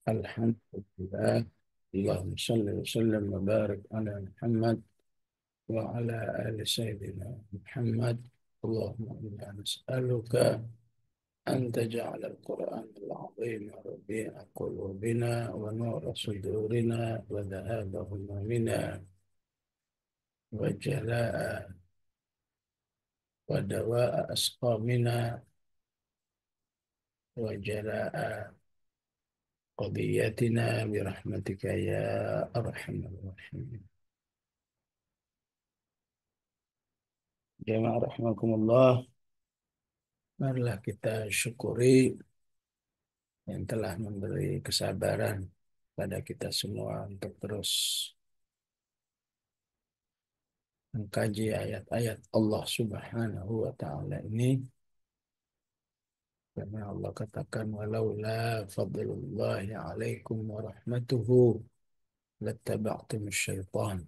Alhamdulillah. Allahumma salli wa sallim wa barik ala Muhammad wa ala ali Sayyidina Muhammad. Allahumma inna nas'aluka an taj'al al-Qur'an al-azim rabi'a qulubina wa nura sudurina wa dhahaba humumina wa jala'a wa dawa'a asqamina wa jala'a qadiyatina birahmatika ya arhamar rahimin. Jamaah rahimakumullah, marilah kita syukuri yang telah memberi kesabaran pada kita semua untuk terus mengkaji ayat-ayat Allah Subhanahu wa taala ini, karena Allah katakan walaula fadlullahi alaikum wa rahmatuhu lattaba'tumus syaitan.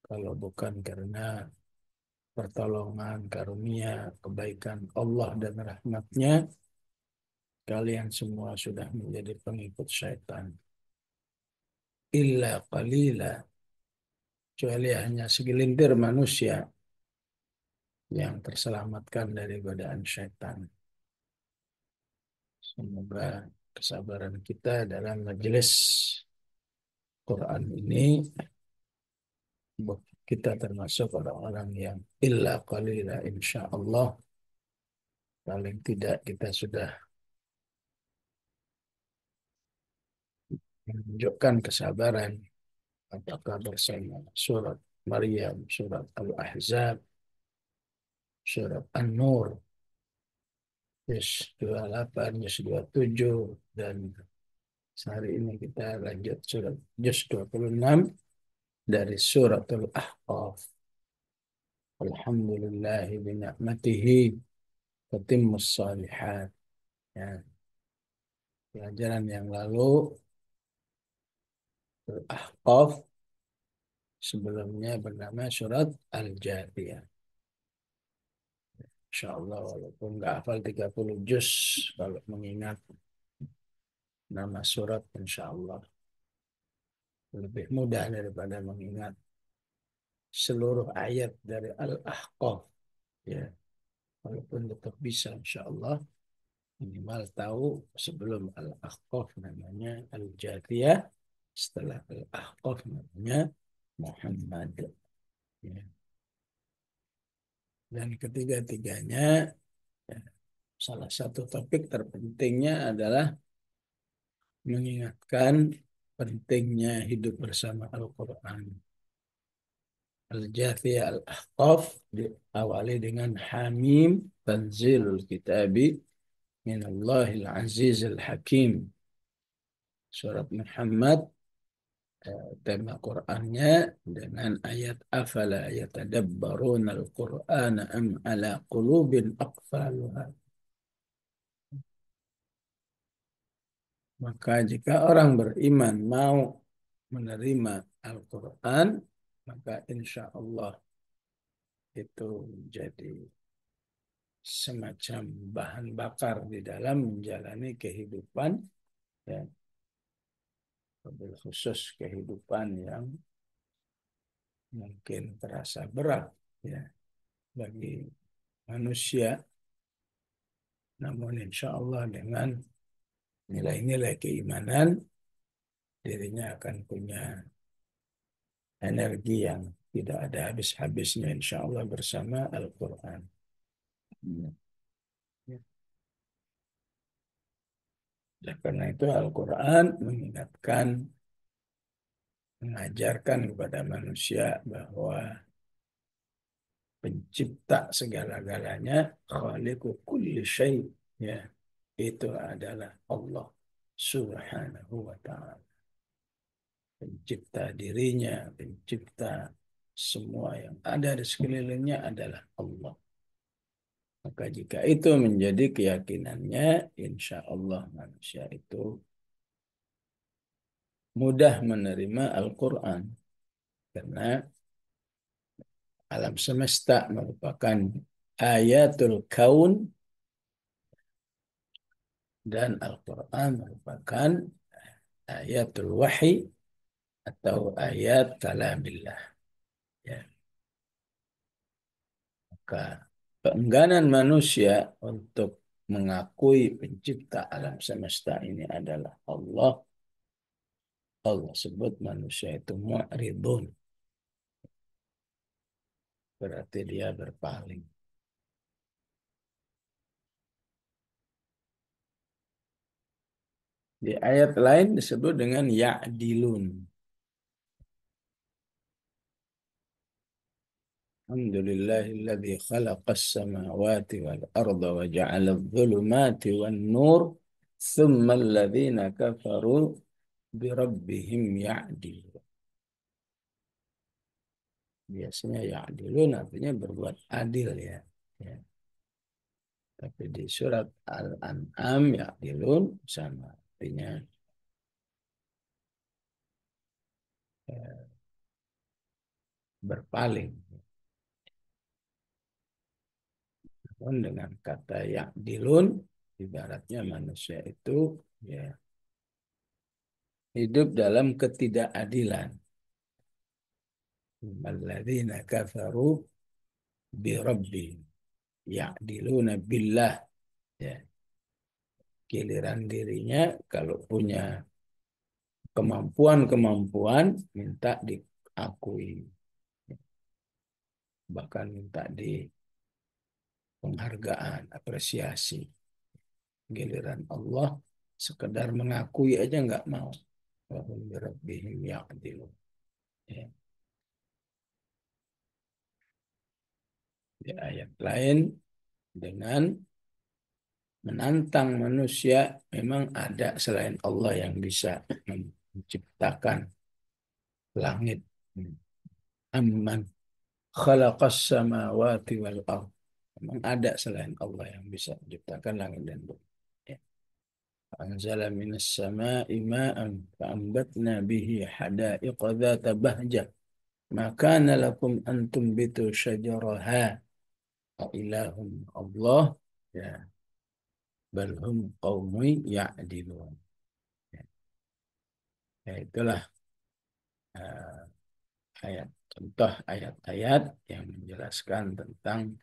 Kalau bukan karena pertolongan, karunia, kebaikan Allah dan rahmatnya, kalian semua sudah menjadi pengikut syaitan. Illa qalila, kecuali hanya segelintir manusia yang terselamatkan dari godaan syaitan. Semoga kesabaran kita dalam majelis Quran ini, kita termasuk orang-orang yang illa qalila insya Allah, paling tidak kita sudah menunjukkan kesabaran, apakah bersama surat Maryam, surat Al-Ahzab, surat An-Nur, Juz 28, Juz 27, dan hari ini kita lanjut surat Juz 26 dari surat Al-Ahqaf. Alhamdulillahi binikmatihi tatimmus salihat. Ya, pelajaran yang lalu Al-Ahqaf sebelumnya bernama surat Al-Jathiyah. Insyaallah walaupun nggak hafal 30 juz, kalau mengingat nama surat insyaallah lebih mudah daripada mengingat seluruh ayat dari Al-Ahqaf. Ya, walaupun tetap bisa insyaallah minimal tahu sebelum Al-Ahqaf namanya Al-Jathiyah, setelah Al-Ahqaf namanya Muhammad. Ya. Dan ketiga-tiganya, ya, salah satu topik terpentingnya adalah mengingatkan pentingnya hidup bersama Al-Quran. Al-Jathiyah, Al-Ahqaf diawali dengan Hamim Tanzilul Kitabi Minallahil Azizil Hakim. Surat Muhammad, tema Qur'annya dengan ayat afala yatadabbaruna al-Qur'ana am ala qulubin aqfaluha. Maka jika orang beriman mau menerima Al-Quran, maka insya Allah itu menjadi semacam bahan bakar di dalam menjalani kehidupan, ya, khusus kehidupan yang mungkin terasa berat, ya, bagi manusia, namun insya Allah dengan nilai-nilai keimanan dirinya akan punya energi yang tidak ada habis-habisnya insya Allah bersama Al-Quran. Ya. Karena itu Al-Quran mengingatkan, mengajarkan kepada manusia bahwa pencipta segala-galanya, khaliqu kulli syai', ya, itu adalah Allah Subhanahu wa ta'ala. Pencipta dirinya, pencipta semua yang ada di sekelilingnya adalah Allah. Maka jika itu menjadi keyakinannya, insya Allah manusia itu mudah menerima Al-Quran. Karena alam semesta merupakan ayatul kaun, Dan Al-Quran merupakan ayatul wahyi atau ayat kalamillah. Ya. Maka keengganan manusia untuk mengakui pencipta alam semesta ini adalah Allah. Allah sebut manusia itu mu'ridun. Berarti dia berpaling. Di ayat lain disebut dengan ya'dilun. Alhamdulillahilladzi khalaqas samawati wal arda wa ja'alal dhulumati wan nur thumma alladhina kafaru bi rabbihim ya'dilun. Biasanya ya'dilun artinya berbuat adil ya. Ya. Tapi di surat Al-An'am ya'dilun sama artinya berpaling. Namun dengan kata ya'dilun ibaratnya manusia itu ya hidup dalam ketidakadilan. Alladzina kafaru bi rabbihim ya'diluna billah. Ya, giliran dirinya kalau punya kemampuan-kemampuan minta diakui, bahkan minta di penghargaan, apresiasi. Giliran Allah sekedar mengakui aja nggak mau. Wahum bi rabbihim ya'dilun. Ya. Di ayat lain dengan menantang manusia, memang ada selain Allah yang bisa menciptakan langit. Amman khalaqas samawati wal ard. Memang ada selain Allah yang bisa menciptakan langit dan bumi. Ya. Anzala minas sama'i ma'an fa'ambatna bihi hada'iqa dhata bahjah. Maka lakum antum bitu syajaraha wa ilahum Allah ya balhum qaumi ya'dilun. Ya, ya, itulah uh, ayat contoh ayat-ayat yang menjelaskan tentang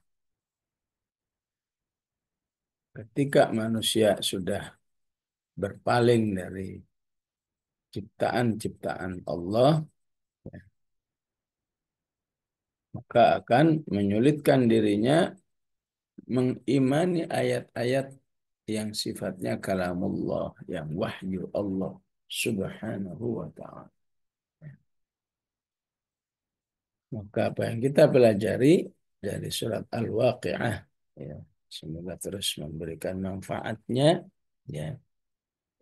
ketika manusia sudah berpaling dari ciptaan-ciptaan Allah, ya, maka akan menyulitkan dirinya mengimani ayat-ayat yang sifatnya kalamullah, yang wahyu Allah subhanahu wa ta'ala. Maka apa yang kita pelajari dari surat Al-Waqi'ah, ya, semoga terus memberikan manfaatnya. Ya,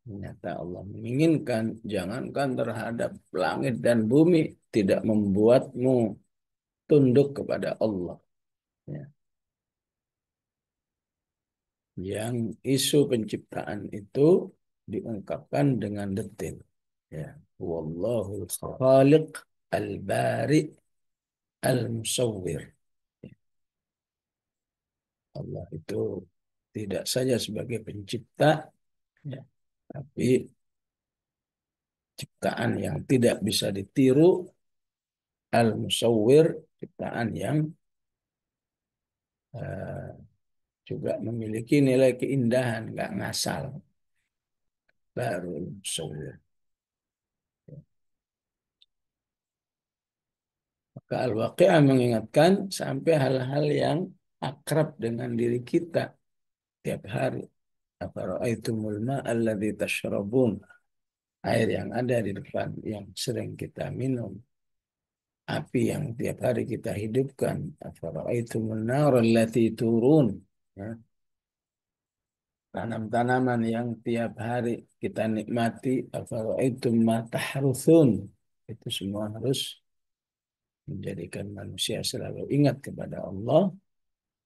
ternyata Allah menginginkan jangankan terhadap langit dan bumi tidak membuatmu tunduk kepada Allah. Ya. Yang isu penciptaan itu diungkapkan dengan detail. Ya, Wallahul Khaliq Al-Bari Al-Musawwir. Allah itu tidak saja sebagai pencipta, ya, tapi ciptaan yang tidak bisa ditiru, Al-Musawwir, ciptaan yang uh, juga memiliki nilai keindahan, nggak ngasal, baru Al-Musawwir. Maka Al-Waqi'ah mengingatkan sampai hal-hal yang akrab dengan diri kita tiap hari. Afara'aitumul ma'alladzi tashrabun. Air yang ada di depan yang sering kita minum. Api yang tiap hari kita hidupkan. Afara'aitumul nar allati turun. Ya. Tanam-tanaman yang tiap hari kita nikmati. Afara'aitum ma tahruthun. Itu semua harus menjadikan manusia selalu ingat kepada Allah,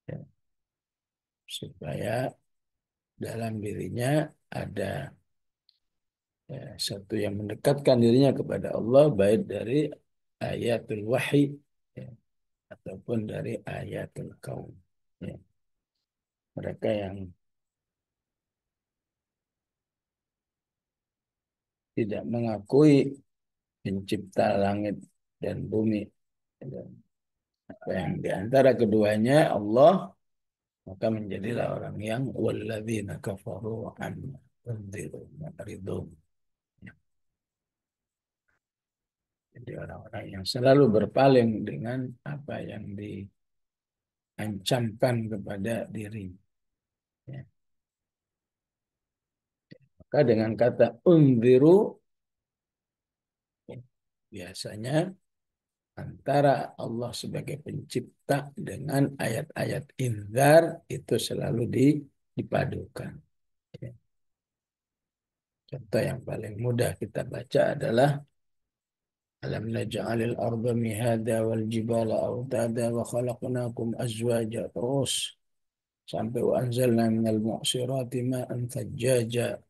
ya, supaya dalam dirinya ada, ya, satu yang mendekatkan dirinya kepada Allah baik dari ayatul wahyi, ya, ataupun dari ayatul kaun. Ya. Mereka yang tidak mengakui pencipta langit dan bumi dan apa yang di antara keduanya Allah, maka menjadilah orang yang walladzina kafaru amma unziru mu'ridun. Jadi orang-orang yang selalu berpaling dengan apa yang diancamkan kepada diri. Ya. Maka dengan kata unziru, biasanya antara Allah sebagai pencipta dengan ayat-ayat inzar itu selalu dipadukan. Ya. Contoh yang paling mudah kita baca adalah alam naj'alil arda mihada wal jibala autada wa khalaqnakum azwaja, terus sampai wa anzalna minal mu'sirati ma'an thajjaja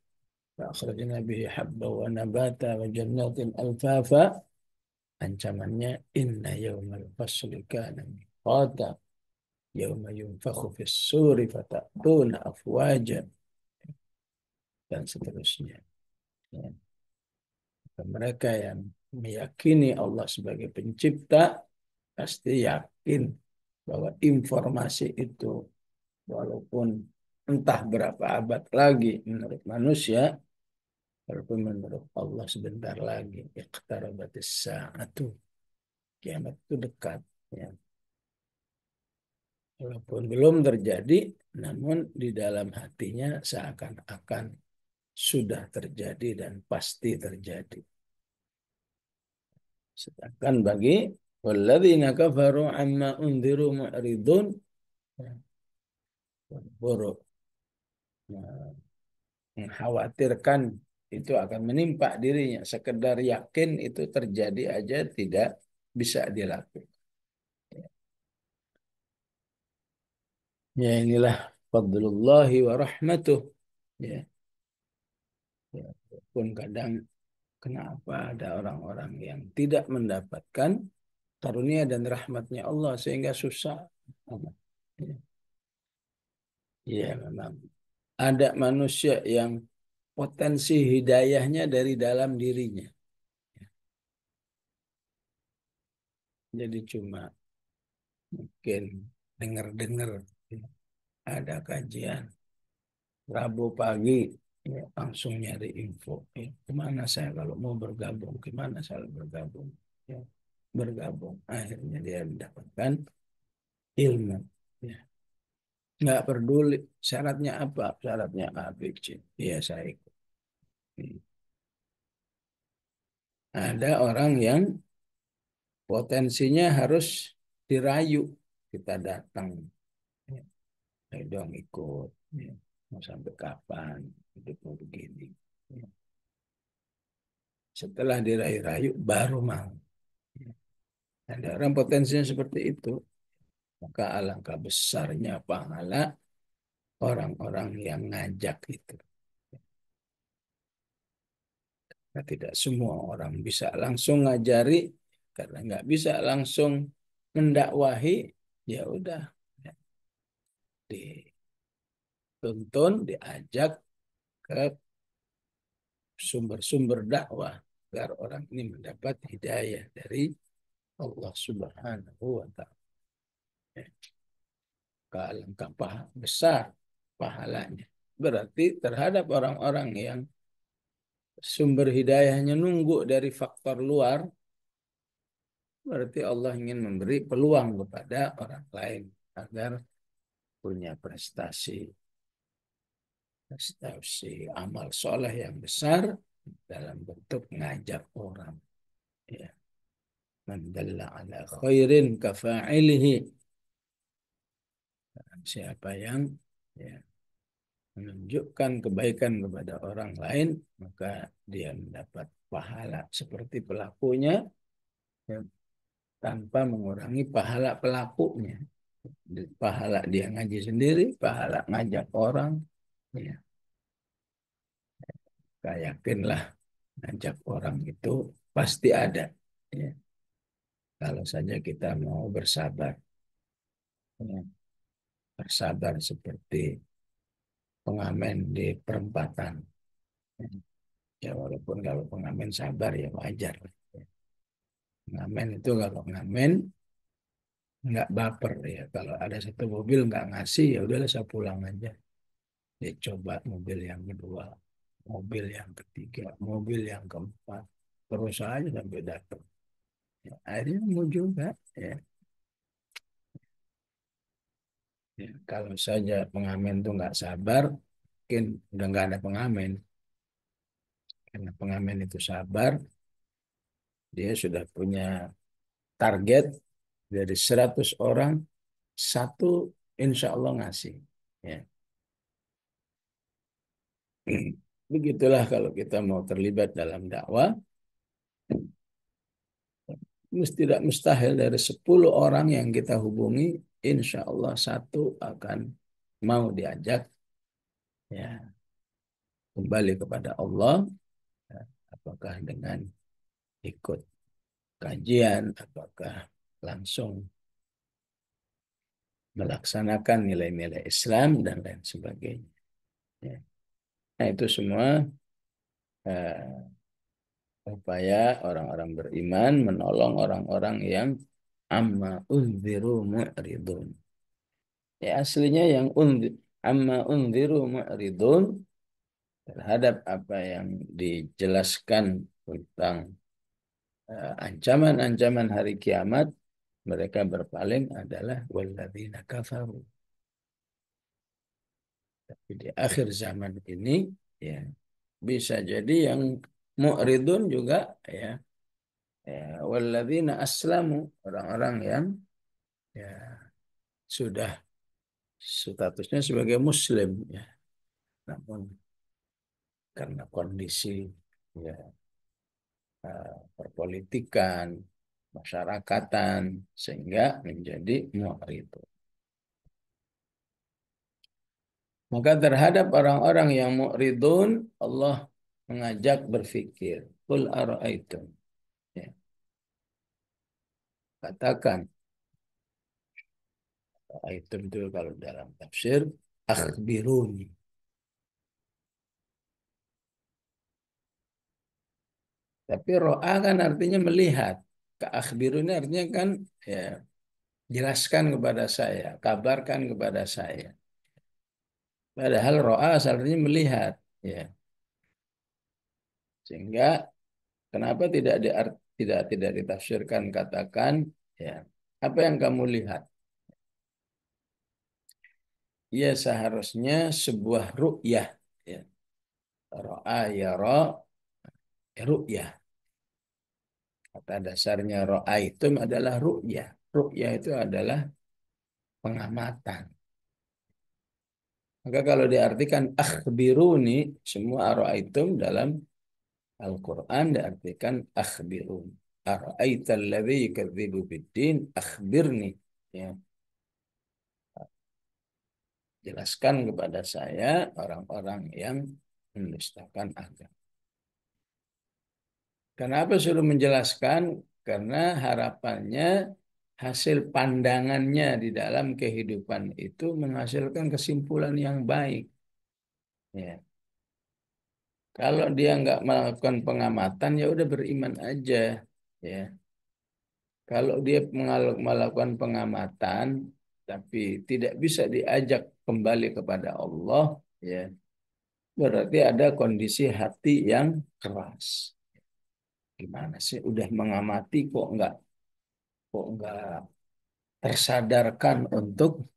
fa akhrajna bihi habba wa nabata wa jannatin alfafa. Ancamannya inna yawmal fasli kana miqata yawma yunfakhu fis suri fatatuna afwaja dan seterusnya. Ya. Mereka yang meyakini Allah sebagai pencipta pasti yakin bahwa informasi itu walaupun entah berapa abad lagi menurut manusia, walaupun menurut Allah sebentar lagi, iqtarabatis sa'atu, kiamat itu dekat. Ya. Walaupun belum terjadi, namun di dalam hatinya seakan-akan sudah terjadi dan pasti terjadi. Sedangkan bagi walladzina kafaru amma undziru mu'ridun, buruk, mengkhawatirkan itu akan menimpa dirinya. Sekedar yakin itu terjadi aja tidak bisa dilakukan. Ya inilah fadlullahi wa rahmatuh. Ya, ya. Pun kadang kenapa ada orang-orang yang tidak mendapatkan karunia dan rahmatnya Allah sehingga susah. Ya, ya memang. Ada manusia yang potensi hidayahnya dari dalam dirinya. Jadi cuma mungkin dengar-dengar ada kajian Rabu pagi, ya, langsung nyari info. Ya, kemana saya kalau mau bergabung? Kemana saya bergabung? Ya, bergabung. Akhirnya dia mendapatkan ilmu. Ya. Nggak peduli syaratnya apa. Syaratnya A, B, C. Ya, saya ikut. Hmm. Ada orang yang potensinya harus dirayu. Kita datang. Ya, ayo dong ikut. Ya. Mau sampai kapan? Hidup mau begini. Ya. Setelah dirayu-rayu baru mau. Ada orang potensinya seperti itu. Maka alangkah besarnya pahala orang-orang yang ngajak itu. Nah, tidak semua orang bisa langsung ngajari, karena nggak bisa langsung mendakwahi, ya udah dituntun, diajak ke sumber-sumber dakwah agar orang ini mendapat hidayah dari Allah Subhanahu wa Ta'ala. Alangkah besar pahalanya. Berarti terhadap orang-orang yang sumber hidayahnya nunggu dari faktor luar, berarti Allah ingin memberi peluang kepada orang lain agar punya prestasi amal soleh yang besar dalam bentuk ngajak orang. Ya. Man dalla ala khairin kafa'ilihi. Siapa yang ya, menunjukkan kebaikan kepada orang lain, maka dia mendapat pahala seperti pelakunya, ya, tanpa mengurangi pahala pelakunya. Pahala dia ngaji sendiri, pahala ngajak orang, ya, saya yakinlah ngajak orang itu pasti ada. Ya. Kalau saja kita mau bersabar, ya, bersabar seperti pengamen di perempatan. Ya. Ya walaupun kalau pengamen sabar ya wajar. Pengamen itu kalau pengamen nggak baper ya. Kalau ada satu mobil nggak ngasih ya udahlah saya pulang aja. Dia coba mobil yang kedua, mobil yang ketiga, mobil yang keempat, terus aja sampai datang. Ya, akhirnya mau juga. Ya. Ya, kalau saja pengamen tuh nggak sabar, mungkin udah nggak ada pengamen. Karena pengamen itu sabar, dia sudah punya target dari 100 orang, satu insya Allah ngasih. Ya. Begitulah kalau kita mau terlibat dalam dakwah, tidak mustahil dari 10 orang yang kita hubungi, insya Allah satu akan mau diajak ya kembali kepada Allah, ya, apakah dengan ikut kajian, apakah langsung melaksanakan nilai-nilai Islam dan lain sebagainya. Ya. Nah itu semua eh, upaya orang-orang beriman menolong orang-orang yang amma unziru mu'ridun. Ya aslinya yang amma unziru mu'ridun terhadap apa yang dijelaskan tentang ancaman-ancaman hari kiamat, mereka berpaling adalah walladzina kafaru. Tapi di akhir zaman ini ya bisa jadi yang mu'ridun juga ya, ya walladzina aslamu, orang-orang yang ya sudah statusnya sebagai muslim ya, namun karena kondisi ya perpolitikan, masyarakatan sehingga menjadi mu'rid. Maka terhadap orang-orang yang mu'ridun, Allah mengajak berfikir. Qul ara'aitum. Ya, katakan, ara'aitum itu kalau dalam tafsir, akhbiruni. Tapi ro'a kan artinya melihat. Akhbiruni artinya kan ya jelaskan kepada saya, kabarkan kepada saya. Padahal ro'a artinya melihat. Ya, sehingga kenapa tidak ditafsirkan katakan ya apa yang kamu lihat? Ya seharusnya sebuah ru'yah ya. Ra'a yara ru'yah. Kata dasarnya ra'aitum adalah ru'yah. Ru'yah itu adalah pengamatan. Maka kalau diartikan akhbiruni, semua ra'aitum dalam Al-Quran diartikan akhbiruni. Ara'aital ladzi yukadzibu biddin akhbirni. Ya, jelaskan kepada saya orang-orang yang mendustakan agama. Kenapa suruh menjelaskan? Karena harapannya hasil pandangannya di dalam kehidupan itu menghasilkan kesimpulan yang baik. Ya. Kalau dia nggak melakukan pengamatan, ya udah beriman aja. Ya. Kalau dia melakukan pengamatan, tapi tidak bisa diajak kembali kepada Allah, ya berarti ada kondisi hati yang keras. Gimana sih? Udah mengamati kok nggak tersadarkan untuk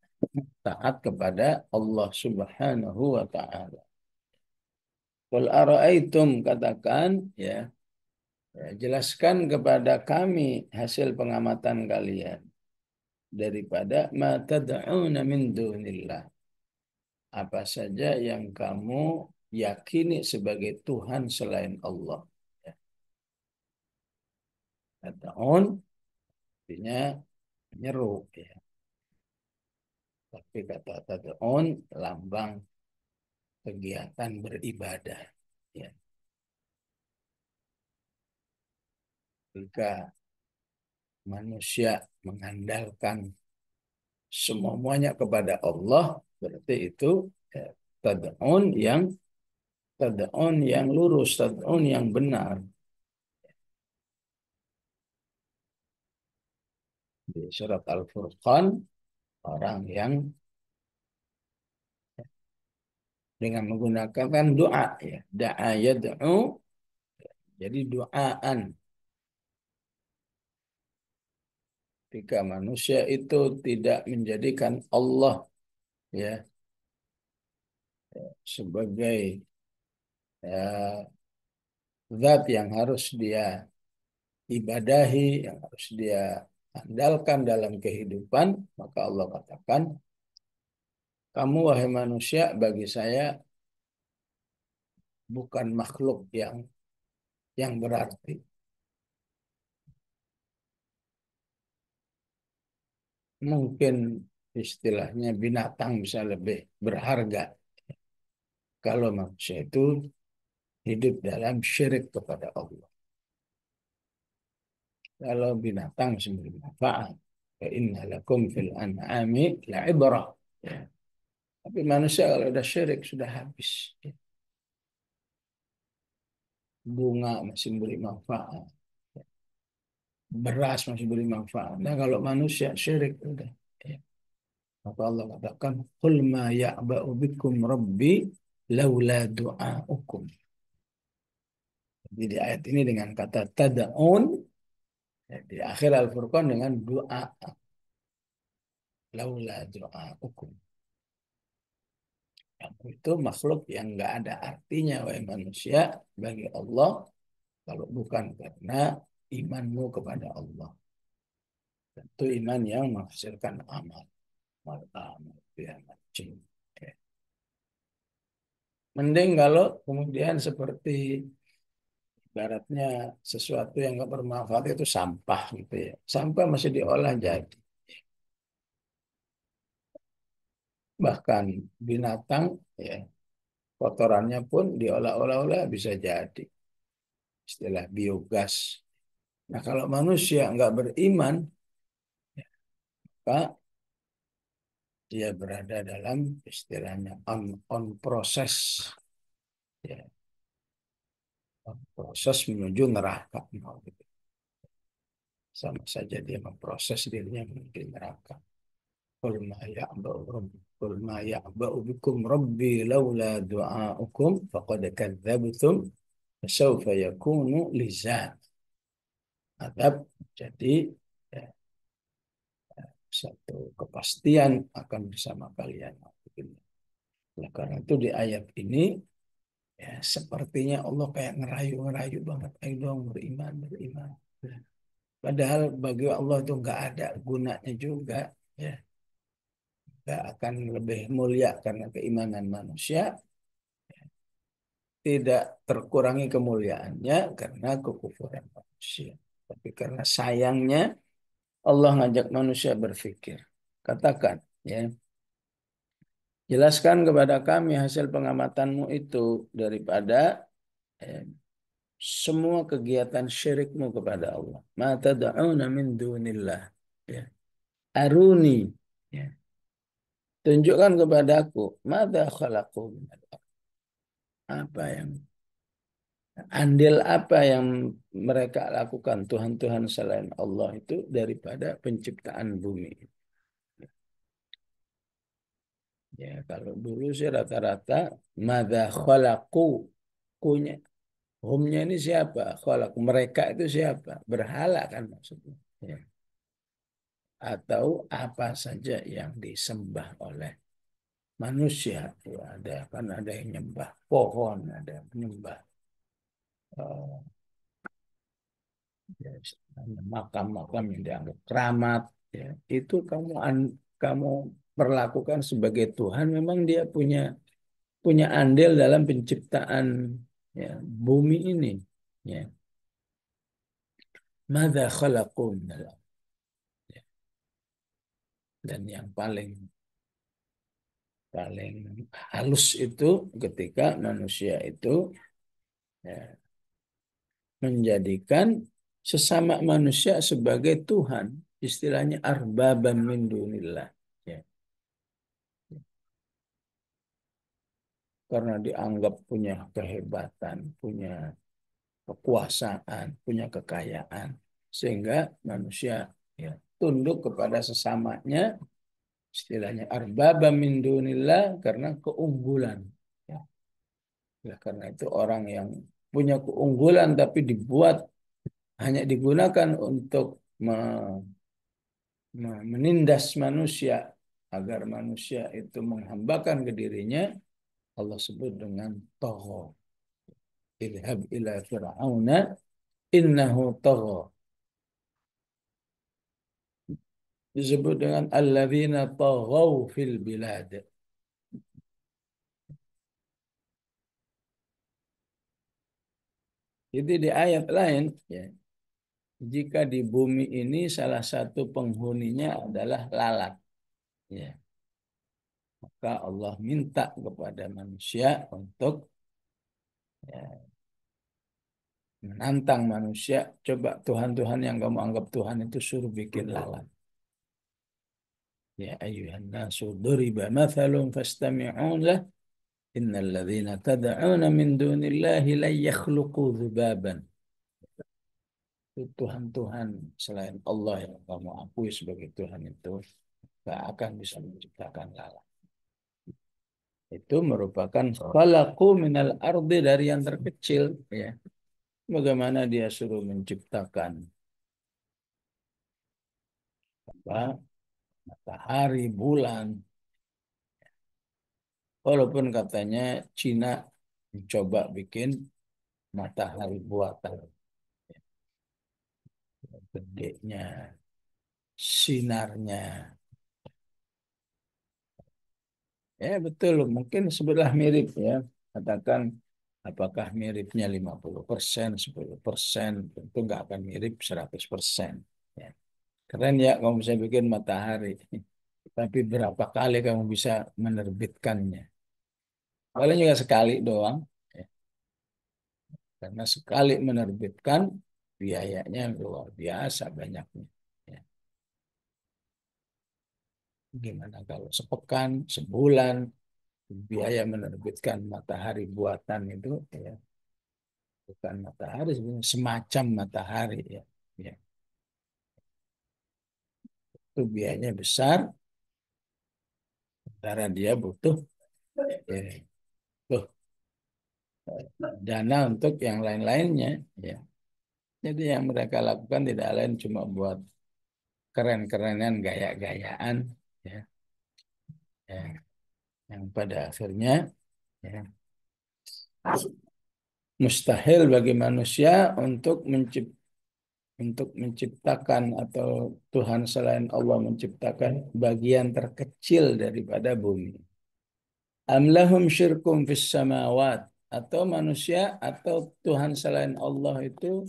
taat kepada Allah Subhanahu wa taala. Qul ara'aitum, katakan ya, jelaskan kepada kami hasil pengamatan kalian daripada ma tad'una min dunillah. Apa saja yang kamu yakini sebagai Tuhan selain Allah. Ya. Tad'un artinya menyeru ya. Tapi kata tad'un lambang kegiatan beribadah. Ya. Jika manusia mengandalkan semuanya kepada Allah, berarti itu ya, tad'un yang Tad'un yang lurus, tad'un yang benar. Di surat Al-Furqan, orang yang dengan menggunakan doa, ya, da'a yad'u, jadi doaan. Ketika manusia itu tidak menjadikan Allah, ya, sebagai ya, zat yang harus dia ibadahi, yang harus dia andalkan dalam kehidupan, maka Allah katakan, kamu wahai manusia bagi saya bukan makhluk yang berarti. Mungkin istilahnya binatang bisa lebih berharga kalau manusia itu hidup dalam syirik kepada Allah. Kalau binatang masih memberi manfaat. Fa inna lakum fil an'ami la'ibrah. Ya. Tapi manusia kalau sudah syirik sudah habis. Ya. Bunga masih beri manfaat. Beras masih beri manfaat. Nah kalau manusia syirik udah. Ya. Maka Allah katakan, "Qul ma ya'ba'u bikum rabbi laula du'aukum." Jadi di ayat ini dengan kata tada'un, ya, di akhir Al-Furqan dengan doa. Laula du'aukum. Kamu itu makhluk yang nggak ada artinya, wahai manusia, bagi Allah, kalau bukan karena imanmu kepada Allah. Tentu iman yang menghasilkan amal. Amal, ya, macam. Ya. Mending kalau kemudian seperti ibaratnya sesuatu yang nggak bermanfaat itu sampah gitu ya. Sampah masih diolah jadi. Bahkan binatang ya kotorannya pun diolah-olah bisa jadi. Istilah biogas. Nah kalau manusia nggak beriman, maka dia berada dalam istilahnya on proses, ya, on proses menuju neraka. Sama saja dia memproses dirinya menuju neraka. Qul ma ya'ba'u rabbi Qul ma ya'ba'u bikum rabbi laula du'aukum faqad kadzdzabtum fasawfa yakunu lizam. Adab jadi ya, satu kepastian akan bersama kalian. Nah, karena itu di ayat ini ya sepertinya Allah kayak ngerayu-ngerayu banget. Ayo dong beriman, beriman. Padahal bagi Allah itu nggak ada gunanya juga. Ya, nggak akan lebih mulia karena keimanan manusia. Tidak terkurangi kemuliaannya karena kekufuran manusia. Tapi karena sayangnya Allah ngajak manusia berpikir. Katakan, ya, jelaskan kepada kami hasil pengamatanmu itu daripada eh, semua kegiatan syirikmu kepada Allah. Ma tad'una min dunillah. Ya. Aruni. Ya. Tunjukkan kepadaku. Mada khalaqu minal ard. Apa yang andil apa yang mereka lakukan Tuhan-Tuhan selain Allah itu daripada penciptaan bumi. Ya, kalau dulu sih rata-rata mada khalaqu, kunya humnya ini siapa? Khalaq mereka itu siapa? Berhala kan maksudnya. Ya. Atau apa saja yang disembah oleh manusia. Ya, ada kan ada yang nyembah pohon, ada yang menyembah eh, ya, makam-makam yang dianggap keramat. Ya. Itu kamu perlakukan sebagai Tuhan. Memang dia punya andil dalam penciptaan ya, bumi ini. Ya. Mada khalaqu minal ard. Ya. Dan yang paling paling halus itu ketika manusia itu ya, menjadikan sesama manusia sebagai Tuhan. Istilahnya arbabam min dunillah. Ya. karena dianggap punya kehebatan, punya kekuasaan, punya kekayaan, sehingga manusia ya tunduk kepada sesamanya, istilahnya arbaba min dunillah karena keunggulan. Ya. Ya, karena itu orang yang punya keunggulan tapi dibuat hanya digunakan untuk menindas manusia agar manusia itu menghambakan ke dirinya, Allah sebut dengan tagha. Idhab ila fir'auna innahu tagha. Disebut dengan alladzina taghaw fil bilad. Jadi di ayat lain, ya, jika di bumi ini salah satu penghuninya adalah lalat, ya, maka Allah minta kepada manusia untuk ya, menantang manusia, coba Tuhan-Tuhan yang kamu anggap Tuhan itu suruh bikin lalat. Ya ayuhan nasu duriba mathalun fastami'un lah innal ladzina tad'una min dunillahi la yakhluqu dzubaban. Tuhan-Tuhan selain Allah yang kamu akui sebagai Tuhan itu gak akan bisa menciptakan lalat. Itu merupakan khalaqu minal ardi dari yang terkecil, ya. Bagaimana dia suruh menciptakan apa? Matahari, bulan. Walaupun katanya Cina mencoba bikin matahari buatan, gedenya, sinarnya. Ya betul, mungkin sebelah mirip ya. Katakan apakah miripnya 50%, 10%, tentu nggak akan mirip 100%. Ya. Keren ya kamu bisa bikin matahari. Tapi berapa kali kamu bisa menerbitkannya? Paling juga sekali doang. Ya. Karena sekali menerbitkan biayanya luar biasa banyaknya. Ya. Gimana kalau sepekan, sebulan, biaya menerbitkan matahari buatan itu ya bukan matahari sebenarnya semacam matahari ya. Ya. Itu biayanya besar karena dia butuh ya, tuh, dana untuk yang lain-lainnya ya. Jadi yang mereka lakukan tidak lain cuma buat keren-kerenan gaya-gayaan ya. Ya. Yang pada akhirnya ya, mustahil bagi manusia untuk menciptakan atau Tuhan selain Allah menciptakan bagian terkecil daripada bumi. Am lahum syirkum fis samawat, atau manusia atau Tuhan selain Allah itu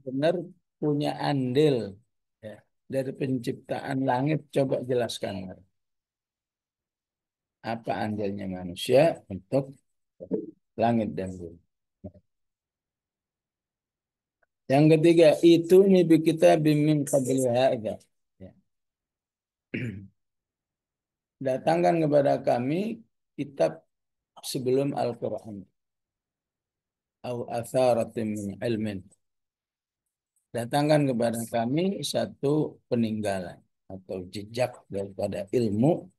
benar punya andil ya, dari penciptaan langit. Coba jelaskan apa andilnya manusia untuk langit dan bumi. Yang ketiga, itu nabi kita bimbing qabli hadza. Ya. Datangkan kepada kami kitab sebelum Al-Quran. Au atharatin min ilmin. Datangkan kepada kami satu peninggalan atau jejak daripada ilmu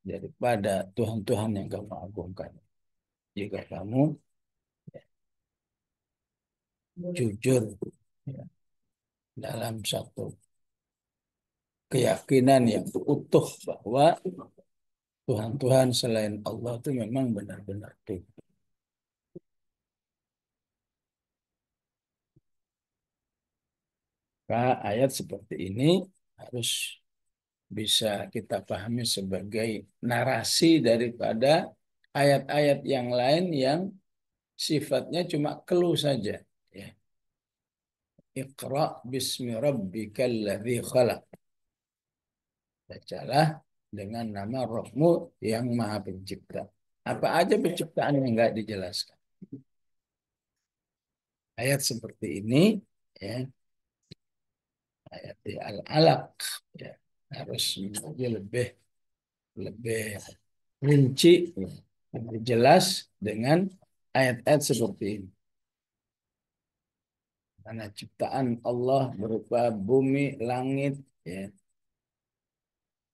daripada Tuhan-Tuhan yang kamu agungkan. Jika kamu jujur ya, dalam satu keyakinan yang utuh bahwa Tuhan-Tuhan selain Allah itu memang benar-benar Tuhan. Maka ayat seperti ini harus bisa kita pahami sebagai narasi daripada ayat-ayat yang lain yang sifatnya cuma clue saja. Ya. Iqra bismi rabbikal ladzi khalaq. Bacalah dengan nama Rabbmu yang Maha Pencipta. Apa aja penciptaan yang enggak dijelaskan. Ayat seperti ini ya, ayat di Al-Alaq ya, harus menjadi lebih lebih rinci, ya, lebih jelas dengan ayat-ayat seperti ini. Karena ciptaan Allah berupa bumi, langit, ya,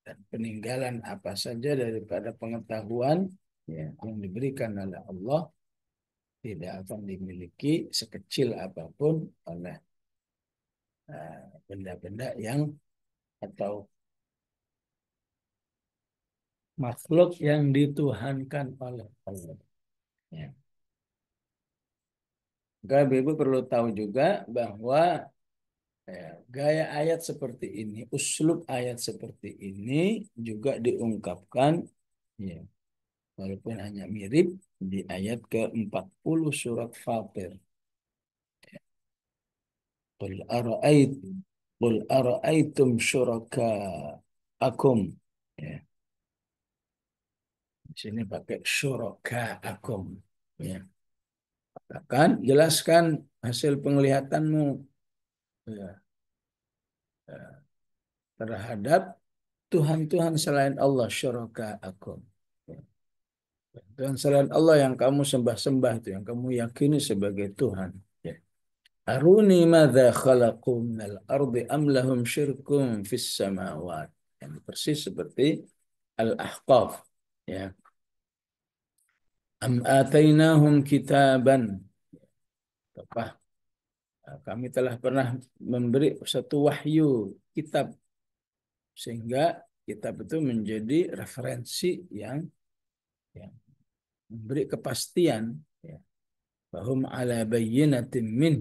dan peninggalan apa saja daripada pengetahuan, ya, yang diberikan oleh Allah tidak akan dimiliki sekecil apapun oleh benda-benda yang atau makhluk yang dituhankan oleh Allah. Ya. Maka Ibu perlu tahu juga bahwa gaya ayat seperti ini, uslub ayat seperti ini juga diungkapkan, ya, walaupun hanya mirip di ayat ke-40 surat Fatir. Qul ara'aitum Qul ara'aitum syuraka'akum. Ya, di sini pakai syuraka'akum. Ya. Katakan, jelaskan hasil penglihatanmu, ya, ya, terhadap Tuhan-Tuhan selain Allah, syuraka'akum. Ya. Tuhan selain Allah yang kamu sembah-sembah itu, yang kamu yakini sebagai Tuhan. Ya. Aruni madza khalaqu minal ardi am lahum syirkum fis samawat. Yang persis seperti Al-Ahqaf. Ya. Am atainahum kitaban. Apa? Kami telah pernah memberi satu wahyu kitab sehingga kitab itu menjadi referensi yang memberi kepastian, ya. Bahum ala bayyinatin min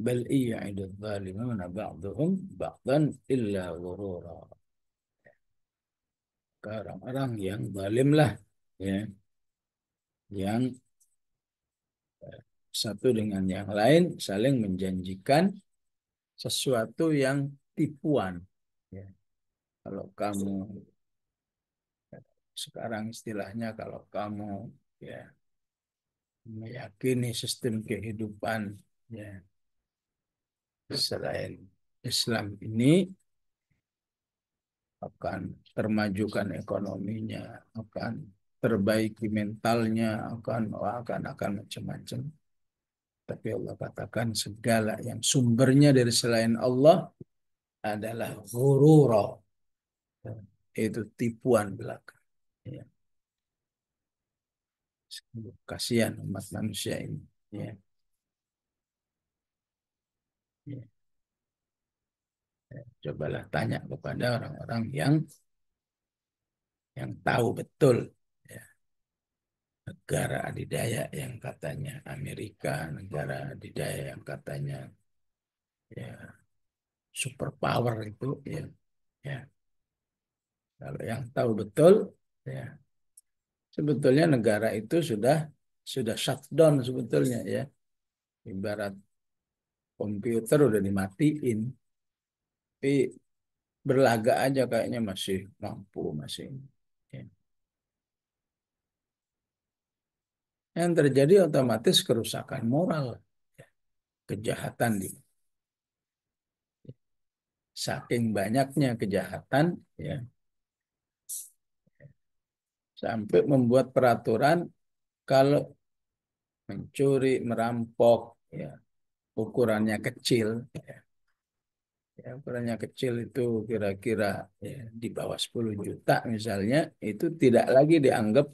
bal iya'idu zalimuna ba'duhum ba'dan illa ghurura. Orang-orang yang zalim lah, ya, yang satu dengan yang lain saling menjanjikan sesuatu yang tipuan. Ya. Kalau kamu sekarang istilahnya kalau kamu, ya, meyakini sistem kehidupan, ya, selain Islam ini akan termajukan ekonominya, akan perbaiki mentalnya, akan macam-macam. Tapi Allah katakan segala yang sumbernya dari selain Allah adalah ghurura, itu tipuan belaka. Ya. Kasihan umat manusia ini. Ya. Ya. Cobalah tanya kepada orang-orang yang tahu betul, ya, negara adidaya yang katanya Amerika, negara adidaya yang katanya, ya, superpower itu, ya, ya. Kalau yang tahu betul, ya, sebetulnya negara itu sudah shutdown sebetulnya, ya. Ibarat komputer udah dimatiin, tapi berlagak aja kayaknya masih mampu, masih. Ya. Yang terjadi otomatis kerusakan moral, ya. Kejahatan saking banyaknya kejahatan, ya, sampai membuat peraturan kalau mencuri, merampok, ya, ukurannya kecil, ya. Ya, ukurannya kecil itu kira-kira, ya, di bawah 10 juta misalnya, itu tidak lagi dianggap,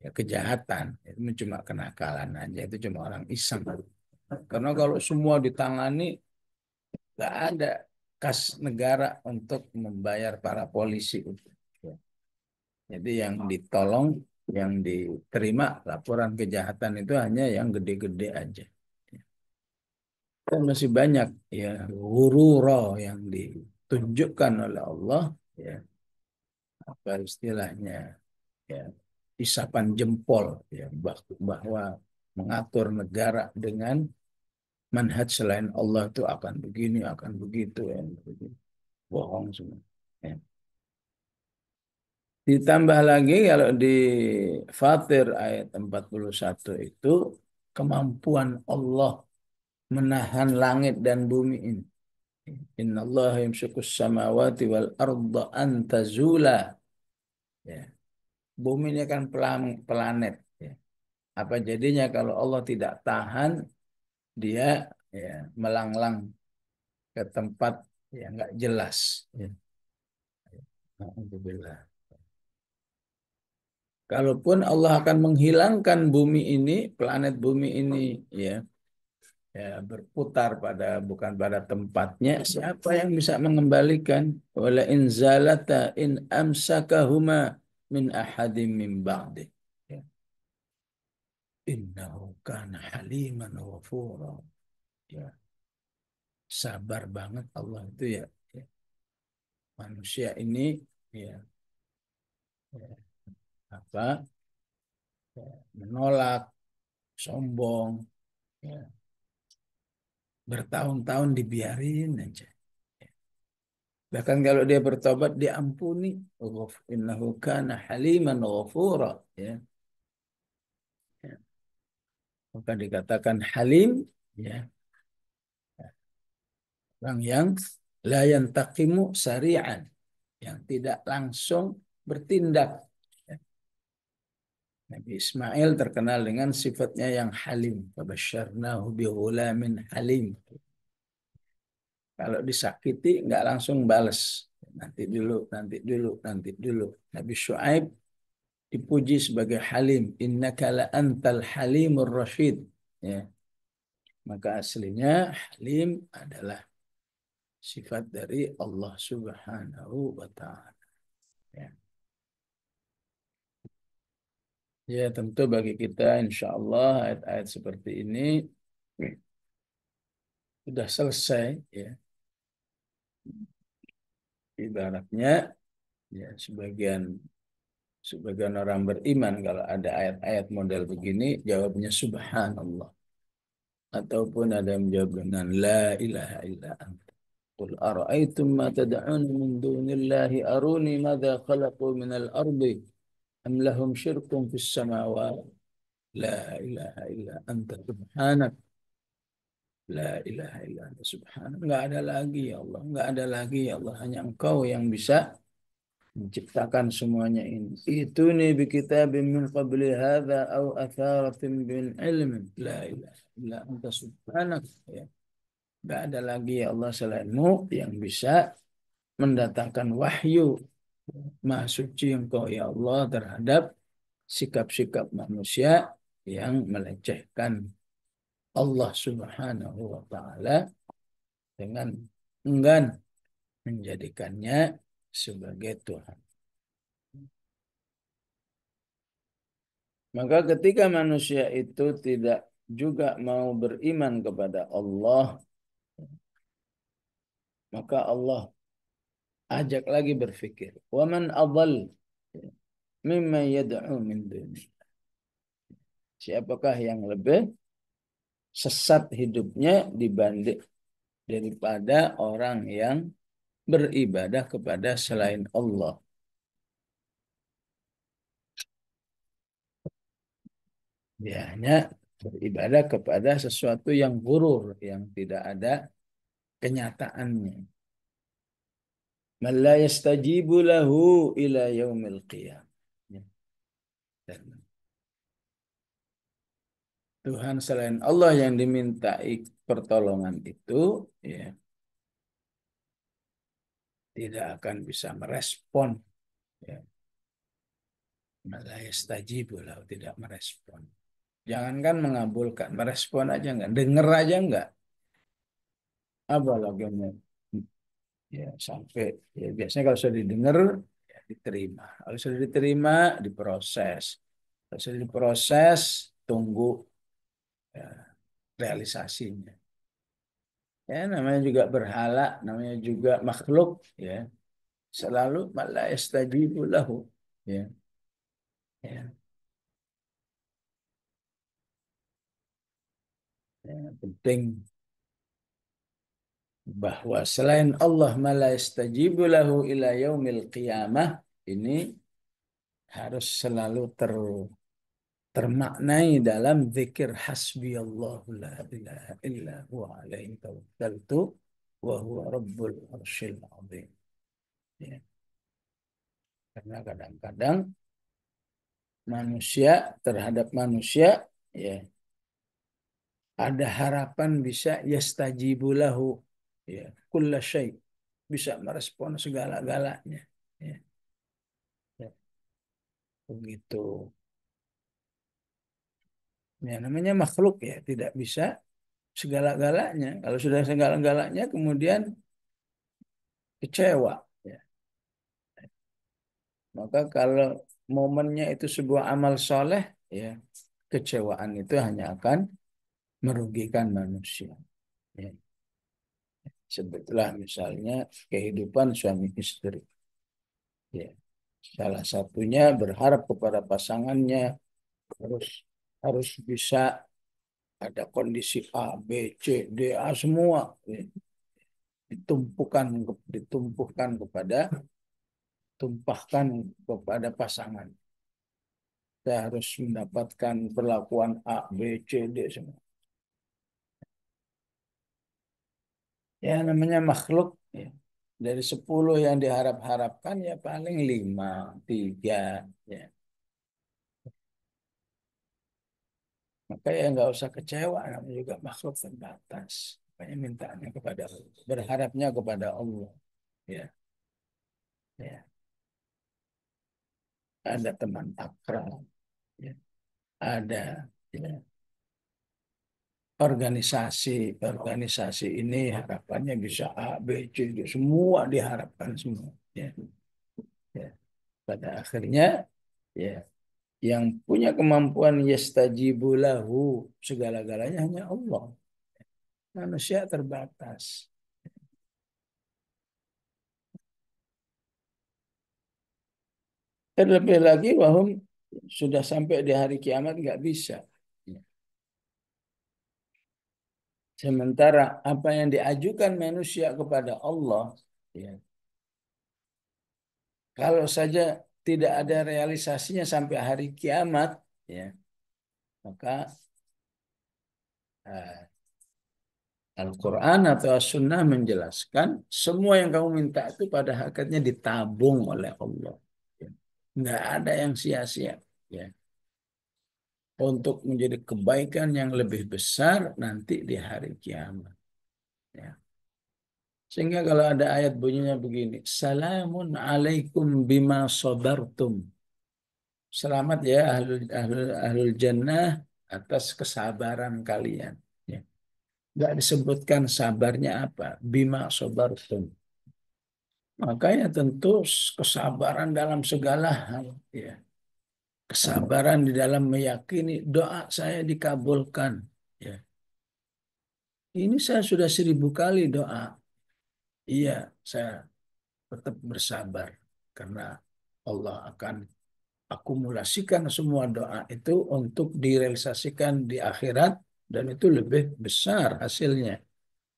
ya, kejahatan. Itu cuma kenakalan aja, itu cuma orang iseng. Karena kalau semua ditangani, nggak ada kas negara untuk membayar para polisi. Ya. Jadi yang ditolong, yang diterima laporan kejahatan itu hanya yang gede-gede aja. Dan masih banyak, ya, hururo yang ditunjukkan oleh Allah, ya, apa istilahnya, ya, isapan jempol, ya, bahwa mengatur negara dengan manhaj selain Allah itu akan begini, akan begitu, ya, bohong semua. Ya. Ditambah lagi kalau di Fatir ayat 41 itu kemampuan Allah menahan langit dan bumi ini. Inna Allah yamsikus samawati wal arda an tazula Ya. Bumi ini kan planet. Ya. Apa jadinya kalau Allah tidak tahan, dia ya, melanglang ke tempat yang nggak jelas. Ya. Alhamdulillah. Kalaupun Allah akan menghilangkan bumi ini, planet bumi ini, ya, ya berputar pada bukan pada tempatnya, siapa yang bisa mengembalikan? Wala in zalata in amsakahuma min ahadim min ba'di. Ya. Innahu kana haliman ghafura. Ya, sabar banget Allah itu ya. Ya. Manusia ini ya, ya apa? Ya, menolak, sombong, ya, bertahun-tahun dibiarin aja. Bahkan kalau dia bertobat diampuni. Innahu kana haliman ghafura. Ya. Ya. Maka dikatakan halim, ya, orang yang la yantaqimu sari'an, yang tidak langsung bertindak. Ya. Nabi Ismail terkenal dengan sifatnya yang halim. Fabasyarnahu bighulamin halim. Kalau disakiti nggak langsung bales. Nanti dulu, nanti dulu, nanti dulu. Nabi Syuaib dipuji sebagai halim. Innaka la antal halimur rasyid. Ya. Maka aslinya halim adalah sifat dari Allah Subhanahu wa Ta'ala. Ya. Ya, tentu bagi kita insya Allah ayat-ayat seperti ini sudah selesai. Ya. Ibaratnya ya, sebagian orang beriman kalau ada ayat-ayat model begini jawabnya Subhanallah. Ataupun ada yang menjawab dengan La ilaha illa anta. Qul ara'aytum ma tad'un min dunillahi aruni madza khalaqu minal ardi am lahum syirkun fis samawati la ilaha illa anta subhanak la ilaha illa anta subhanak. Enggak ada lagi ya Allah, enggak ada lagi ya Allah, hanya Engkau yang bisa menciptakan semuanya ini. Ituni bi kitabim min qabli hadza au atharatin min ilmin la ilaha illa anta subhanak. Ya. Enggak ada lagi ya Allah selainmu yang bisa mendatangkan wahyu. Maha suci Engkau ya Allah terhadap sikap-sikap manusia yang melecehkan Allah Subhanahu wa taala dengan enggan menjadikannya sebagai Tuhan. Maka ketika manusia itu tidak juga mau beriman kepada Allah, maka Allah ajak lagi berpikir, "Wa man adall mimma yad'u min duni." Siapakah yang lebih sesat hidupnya dibanding daripada orang yang beribadah kepada selain Allah. Dia hanya beribadah kepada sesuatu yang gurur, yang tidak ada kenyataannya. Man la yastajibu lahu ila yaumil qiyamah. Ya. Dan Tuhan selain Allah yang dimintai pertolongan itu, ya, tidak akan bisa merespon. Ya. Man la yastajibu lahu, tidak merespon. Jangankan mengabulkan, merespon aja enggak, dengar aja enggak. Apa lagi ya sampai ya biasanya kalau sudah didengar ya diterima. Kalau sudah diterima diproses. Kalau sudah diproses tunggu ya, realisasinya. Ya namanya juga berhala, namanya juga makhluk ya. Selalu malah yastajibu lahu ya. Ya, ya, penting bahwa selain Allah malah yastajibu lahu ila yaumil qiyamah ini harus selalu termaknai dalam zikir hasbi Allah la ilaha illa huwa alaihi tawakkaltu wa huwa rabbul arsyil azim. Ya. Karena kadang-kadang manusia terhadap manusia ya ada harapan bisa yastajibu lahu ya kulla syai, bisa merespon segala-galanya ya, ya, begitu ya namanya makhluk ya tidak bisa segala-galanya. Kalau sudah segala-galanya kemudian kecewa ya. Maka kalau momennya itu sebuah amal soleh ya kecewaan itu hanya akan merugikan manusia ya. Sebutlah misalnya kehidupan suami istri ya. Salah satunya berharap kepada pasangannya harus harus bisa ada kondisi A, B, C, D, A semua ya. Ditumpukan kepada tumpahkan kepada pasangan. Saya harus mendapatkan perlakuan A, B, C, D semua. Ya namanya makhluk ya. Dari 10 yang diharap-harapkan ya paling 5, 3 ya. Maka ya nggak usah kecewa, namanya juga makhluk terbatas. Makanya mintanya kepada Allah, berharapnya kepada Allah. Ya, ya. Ada teman akrab, ya. Ada ya. Organisasi ini harapannya bisa A, B, C, D, semua diharapkan semua. Ya, ya. Pada akhirnya, ya, yang punya kemampuan yastajibu lahu segala-galanya hanya Allah. Manusia terbatas. Terlebih lagi wahum sudah sampai di hari kiamat nggak bisa. Ya. Sementara apa yang diajukan manusia kepada Allah, ya, kalau saja tidak ada realisasinya sampai hari kiamat, ya, maka eh, Al-Quran atau As-Sunnah menjelaskan semua yang kamu minta itu pada hakikatnya ditabung oleh Allah. Ya. Nggak ada yang sia-sia. Ya. Untuk menjadi kebaikan yang lebih besar nanti di hari kiamat. Ya. Sehingga kalau ada ayat bunyinya begini, Salamun alaikum bima sabartum. Selamat ya ahlul jannah atas kesabaran kalian. Ya. Nggak disebutkan sabarnya apa. Bima sabartum. Makanya tentu kesabaran dalam segala hal. Ya. Kesabaran di dalam meyakini doa saya dikabulkan. Ya. Ini saya sudah 1000 kali doa. Iya, saya tetap bersabar. Karena Allah akan akumulasikan semua doa itu untuk direalisasikan di akhirat. Dan itu lebih besar hasilnya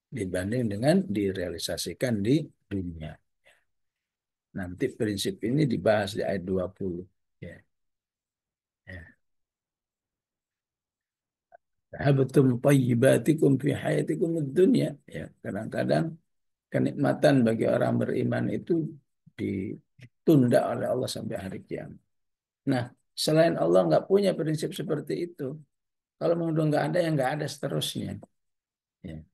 dibanding dengan direalisasikan di dunia. Nanti prinsip ini dibahas di ayat 20. Ya, ya. Habtum tayyibatikum fi hayatikum dunya. Ya, kadang-kadang kenikmatan bagi orang beriman itu ditunda oleh Allah sampai hari kiamat. Nah, selain Allah nggak punya prinsip seperti itu. Kalau menurut nggak ada, yang nggak ada seterusnya. Ya.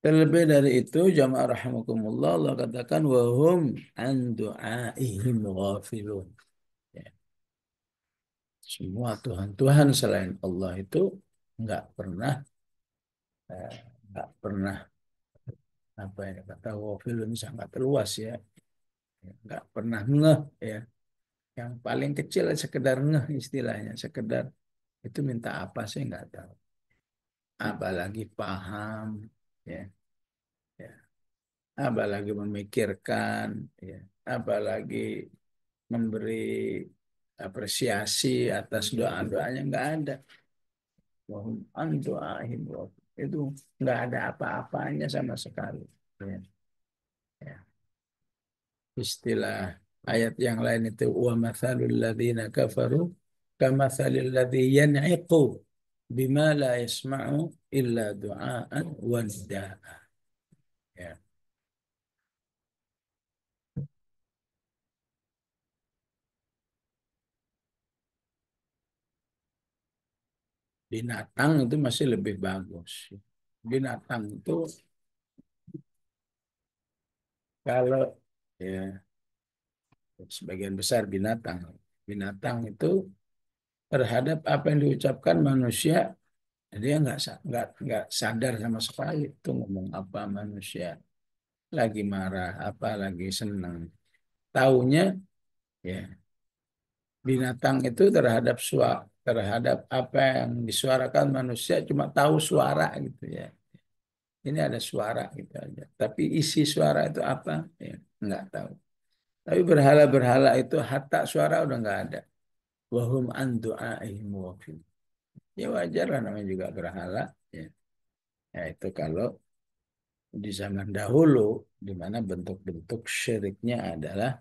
Terlebih dari itu, jamaah rahimakumullah, Allah katakan wahum an du'aihim ghafilun. Ya. Semua Tuhan-Tuhan selain Allah itu nggak pernah eh, nggak pernah apa ya kata ghafilun sangat luas ya. Nggak pernah ngeh ya. Yang paling kecil sekedar ngeh istilahnya, sekedar itu minta apa sih nggak tahu. Apalagi paham, ya, ya. Apalagi memikirkan, ya. Apalagi memberi apresiasi atas doa-doanya nggak ada. Wahum an doaihim ghafilun. Itu nggak ada apa-apanya sama sekali. Ya, ya. Istilah ayat yang lain itu wa mathalul ladzina kafaru kamathalil ladzi yan'iqu bima la yasma'u illa du'aan wa nidaa. Ya. binatang itu masih lebih bagus. Binatang itu kalau ya sebagian besar binatang, binatang itu terhadap apa yang diucapkan manusia dia nggak sadar sama sekali itu ngomong apa manusia lagi marah apa lagi senang. Taunya ya binatang itu terhadap apa yang disuarakan manusia cuma tahu suara gitu ya. Ini ada suara gitu aja. Tapi isi suara itu apa? Ya, nggak tahu. Tapi berhala-berhala itu hatta suara udah nggak ada. Wahum an du'aihim ghafilun. Ya wajar lah namanya juga berhala. Ya. Ya itu kalau di zaman dahulu di mana bentuk-bentuk syiriknya adalah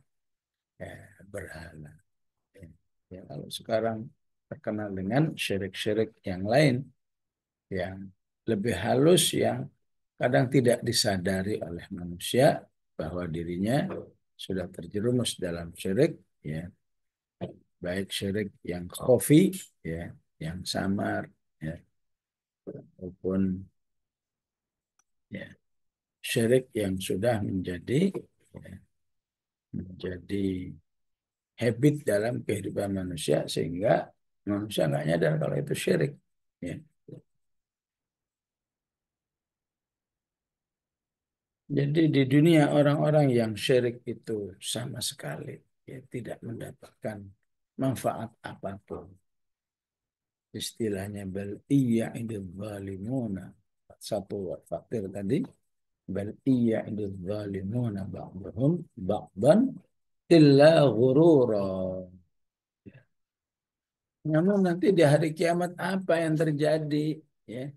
ya, berhala. Ya. Ya, kalau sekarang terkenal dengan syirik-syirik yang lain yang lebih halus yang kadang tidak disadari oleh manusia bahwa dirinya sudah terjerumus dalam syirik ya baik syirik yang khafi ya yang samar ya maupun ya syirik yang sudah ya, menjadi habit dalam kehidupan manusia sehingga manusia nggak nyadar kalau itu syirik ya. Jadi di dunia orang-orang yang syirik itu sama sekali ya tidak mendapatkan manfaat apapun. Istilahnya bal iya idil zalimuna. Satu fakir tadi bal iya idil zalimuna ba'dhum ba'dan illa ghurura. Namun nanti di hari kiamat apa yang terjadi? Ya,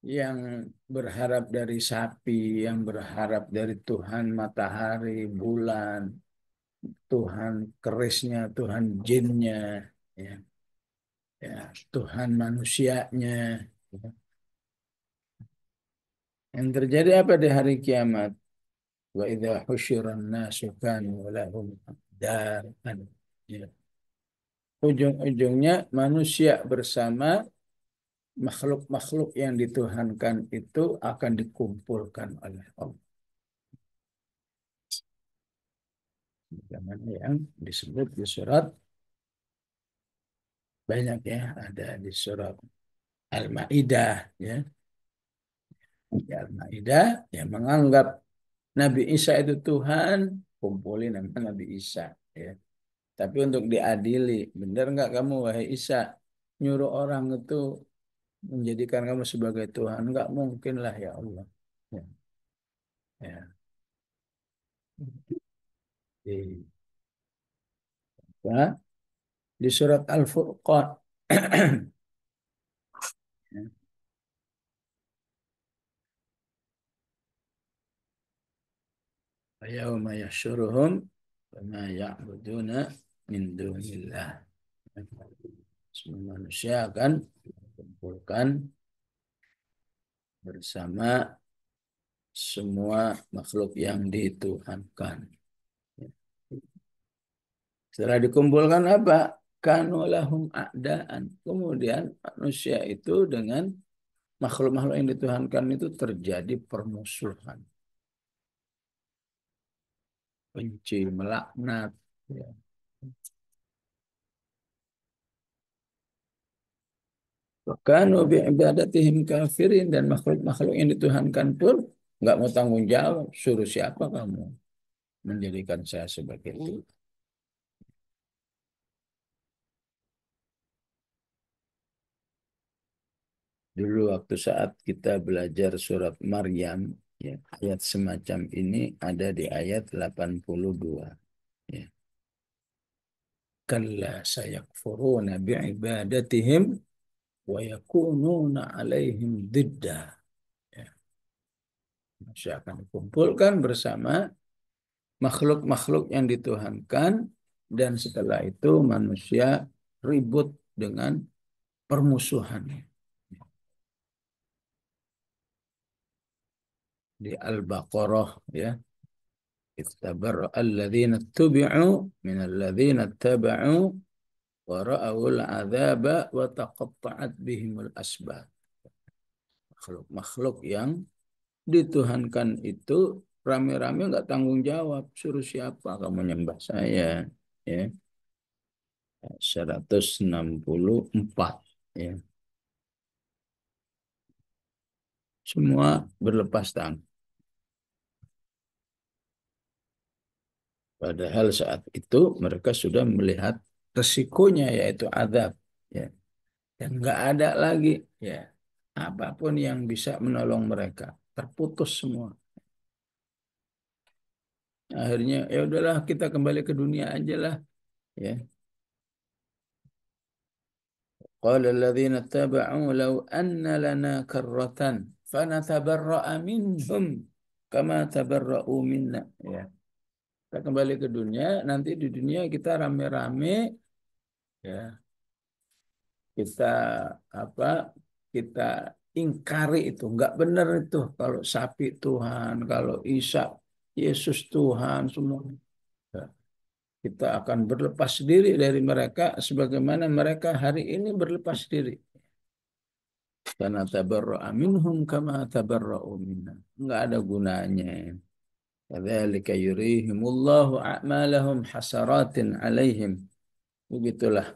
yang berharap dari sapi, yang berharap dari Tuhan matahari, bulan, Tuhan kerisnya, Tuhan jinnya, ya, ya, Tuhan manusianya. Ya. Yang terjadi apa di hari kiamat? Wa idza husyiran nasu kanu lahum a'daan. Ya. Ujung-ujungnya manusia bersama makhluk-makhluk yang dituhankan itu akan dikumpulkan oleh Allah. Zaman yang disebut di surat banyak ya, ada di surat Al-Maidah ya. Di Al-Maidah yang menganggap Nabi Isa itu Tuhan, kumpulin nama Nabi Isa ya. Tapi untuk diadili, benar nggak kamu wahai Isa nyuruh orang itu menjadikan kamu sebagai Tuhan? Nggak mungkin lah ya Allah. Ya, ya. Di, ya, di surat Al-Furqan ويوم يحشرهم وما يعبدون من دون الله. Semua manusia akan dikumpulkan bersama semua makhluk yang dituhankan. Setelah dikumpulkan apa? Kanu lahum a'daan. Kemudian manusia itu dengan makhluk-makhluk yang dituhankan itu terjadi permusuhan. Benci, melaknat. Ya. Kanu bi'ibadatihim kafirin dan makhluk-makhluk yang dituhankan pun nggak mau tanggung jawab. Suruh siapa kamu menjadikan saya sebagai Tuhan? Dulu waktu saat kita belajar surat Maryam, ya, ayat semacam ini ada di ayat 82. Ya. Kalla sayakfuruna bi'ibadatihim wa yakununa alaihim didda. Ya. Manusia akan dikumpulkan bersama makhluk-makhluk yang dituhankan dan setelah itu manusia ribut dengan permusuhan. Di Al-Baqarah ya. Ittabarra alladzina tubi'u min alladzina taba'u wa ra'awul adzaba wa taqatta'at bihimul asbab. Makhluk-makhluk yang dituhankan itu rame-rame nggak tanggung jawab, suruh siapa kamu nyembah saya, ya. 164, ya. Semua berlepas tangan. Padahal saat itu mereka sudah melihat resikonya, yaitu azab, ya. Dan nggak ada lagi, ya, apapun yang bisa menolong mereka, terputus semua. Akhirnya ya udahlah, kita kembali ke dunia aja lah, ya. Qala alladhina taba'u law anna lana karratan fanatabarra'a minhum kama tabarra'u minna, ya. Kita kembali ke dunia, nanti di dunia kita rame-rame, ya, kita apa, kita ingkari itu nggak benar itu, kalau sapi Tuhan, kalau Isa Yesus Tuhan semua. Ya, kita akan berlepas diri dari mereka sebagaimana mereka hari ini berlepas diri. Karena tabarra'a minhum kama tabarra'u minna. Nggak ada gunanya. Kadzalika yurihimullahu a'malahum hasaratin 'alaihim. Begitulah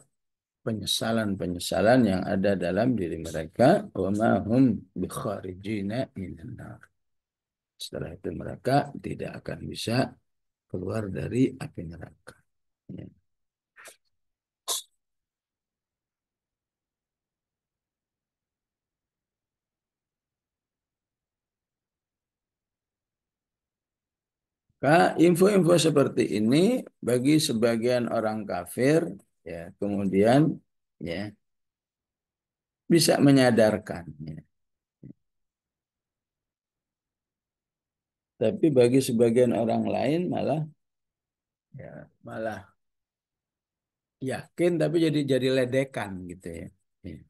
penyesalan-penyesalan yang ada dalam diri mereka, wa ma hum bikharijina minan nar. Setelah itu mereka tidak akan bisa keluar dari api neraka. Ya. Info-info seperti ini bagi sebagian orang kafir, ya, kemudian, ya, bisa menyadarkan, ya. Tapi bagi sebagian orang lain malah, ya, malah yakin tapi jadi ledekan gitu, ya. Ya.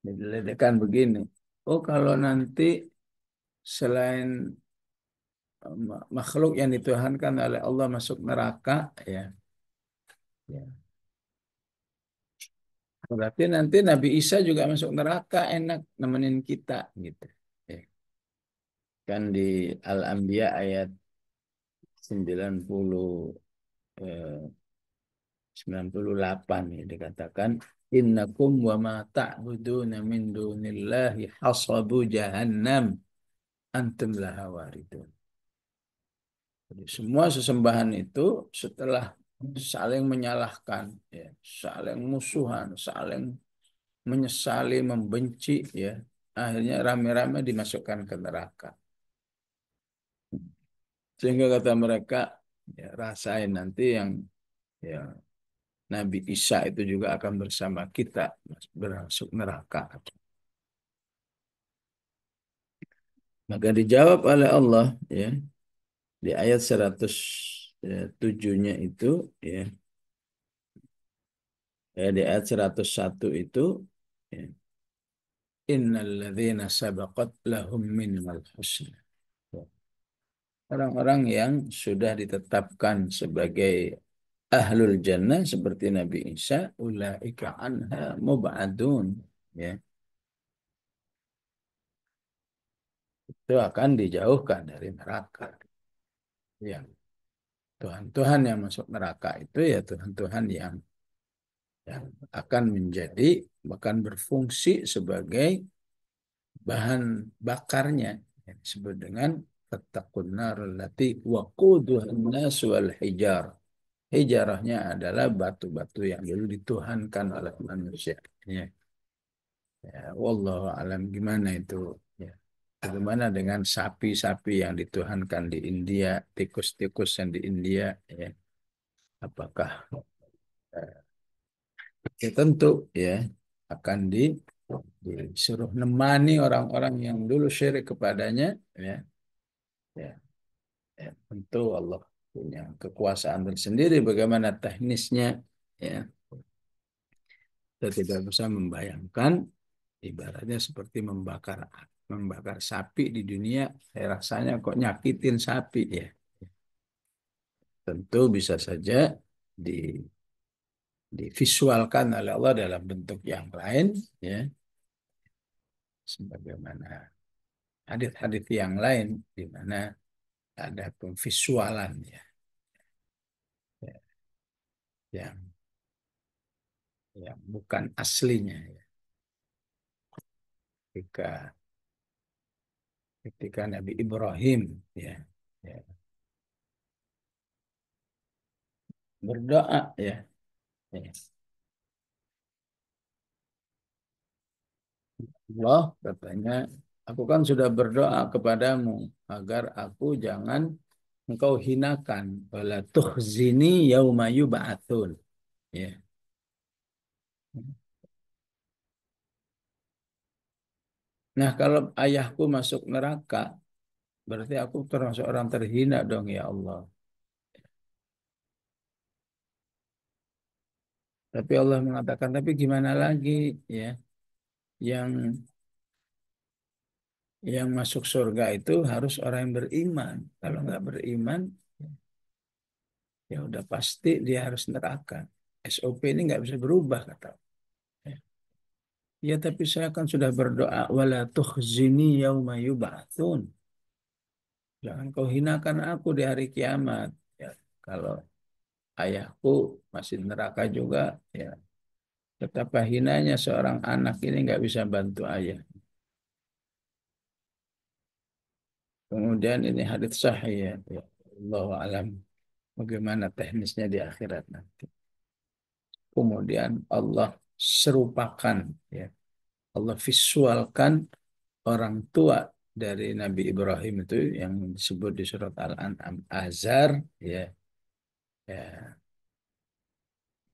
Jadi ledekan begini. Oh, kalau nanti selain makhluk yang dituhankan oleh Allah masuk neraka, ya, ya, berarti nanti Nabi Isa juga masuk neraka, enak nemenin kita gitu, ya. Kan di Al-Anbiya ayat 90, 98 ya, dikatakan innakum wa ma ta'buduna min dunillahi hasabu jahannam antum laha waridun. Jadi semua sesembahan itu setelah saling menyalahkan, ya, saling musuhan, saling menyesali, membenci, ya, akhirnya rame-rame dimasukkan ke neraka. Sehingga kata mereka, ya, rasain nanti yang, ya, Nabi Isa itu juga akan bersama kita masuk neraka. Maka dijawab oleh Allah, ya, di ayat 107-nya itu, ya, ya, di ayat 101 itu, ya, innalladzina sabaqat lahum minal husna. Orang-orang yang sudah ditetapkan sebagai ahlul jannah seperti Nabi Isa, ulaika anha mub'adun, ya, itu akan dijauhkan dari neraka. Ya, Tuhan-Tuhan yang masuk neraka itu ya Tuhan-Tuhan yang akan menjadi, bahkan berfungsi sebagai bahan bakarnya, yang disebut dengan fattaqun nar allati waquduhan nas wal hijar. Hijarahnya adalah batu-batu yang dulu dituhankan oleh manusia. Ya, ya, wallahu alam gimana itu. Ya. Bagaimana dengan sapi-sapi yang dituhankan di India, tikus-tikus yang di India, ya. Apakah, ya, tentu, ya, akan disuruh nemani orang-orang yang dulu syirik kepadanya, ya, ya, ya, tentu Allah punya kekuasaan tersendiri bagaimana teknisnya, ya. Kita tidak bisa membayangkan, ibaratnya seperti membakar sapi di dunia, rasanya kok nyakitin sapi, ya. tentu bisa saja di, divisualkan oleh Allah dalam bentuk yang lain, ya, sebagaimana hadis-hadis yang lain di mana ada pemvisualan, ya, ya, yang bukan aslinya, ya. Ketika Nabi Ibrahim, ya, ya, berdoa, ya, ya. Allah katanya, aku kan sudah berdoa kepadamu agar aku jangan engkau hinakan, wala tukhzini yauma yub'atsun, ya. Nah, kalau ayahku masuk neraka, berarti aku termasuk orang terhina dong, ya Allah. Tapi Allah mengatakan, tapi gimana lagi, ya, yang masuk surga itu harus orang yang beriman. Kalau nggak beriman, ya udah pasti dia harus neraka. SOP ini nggak bisa berubah, kata. Ya, ya, tapi saya kan sudah berdoa, wala tukhzini yauma yub'atsun. Jangan kau hinakan aku di hari kiamat. Ya, kalau ayahku masih neraka juga, ya, betapa hinanya seorang anak ini nggak bisa bantu ayah. Kemudian ini hadits sahih, ya, ya. Allahu alam bagaimana teknisnya di akhirat nanti. Kemudian Allah serupakan, ya, Allah visualkan orang tua dari Nabi Ibrahim itu yang disebut di surat Al-An'am Azar, ya, ya,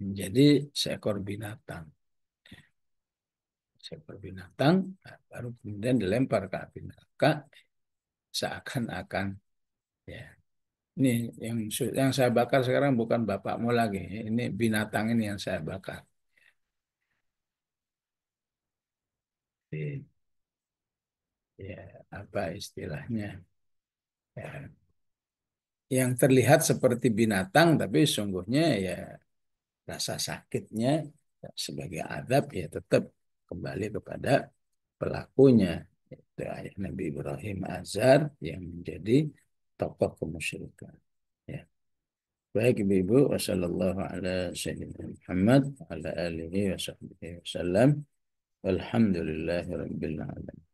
menjadi seekor binatang. Seekor binatang, nah, baru kemudian dilempar ke api neraka seakan-akan, ya, ini yang saya bakar sekarang bukan bapakmu lagi, ini binatang ini yang saya bakar. Jadi, ya, apa istilahnya? Ya, yang terlihat seperti binatang, tapi sungguhnya ya rasa sakitnya sebagai adab ya tetap kembali kepada pelakunya, yaitu ayah Nabi Ibrahim Azar yang menjadi tokoh kemusyrikan. Ya. Baik Ibu-ibu, wassalamualaikum ala sayyidina Muhammad, ala alihi wa sahbihi wasallam, walhamdulillahi rabbil alamin.